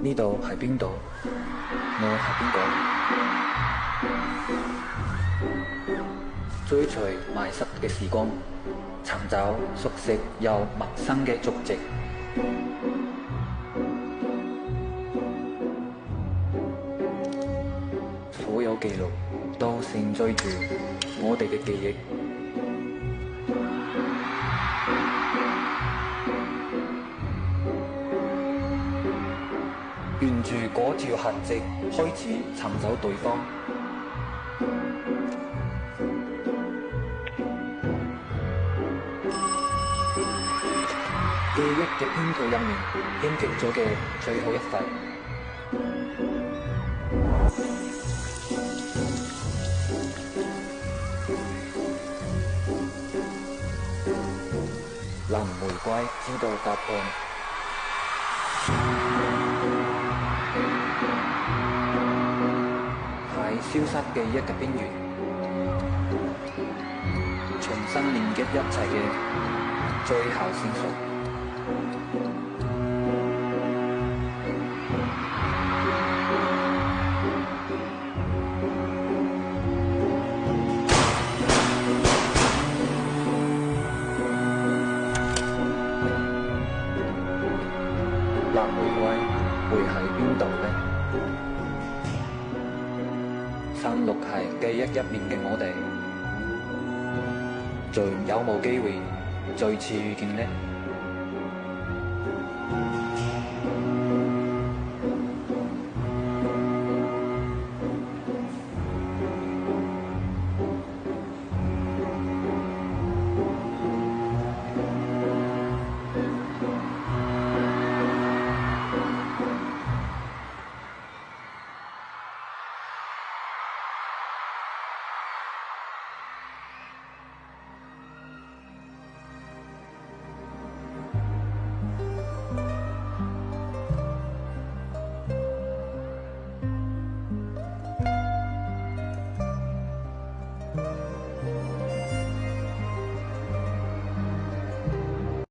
呢度係邊度？我係邊個？追隨迷失嘅時光，尋找熟悉又陌生嘅足跡。所有記錄都承載住我哋嘅記憶。沿住嗰條痕跡開始尋找對方。記憶嘅拼圖入面編輯咗嘅最後一塊。藍玫瑰知道答案。消失記憶嘅邊緣，重新連結一切嘅最後線索。藍玫瑰會喺邊度呢？散落喺記憶入面嘅我哋，仲有冇機會再次遇見呢？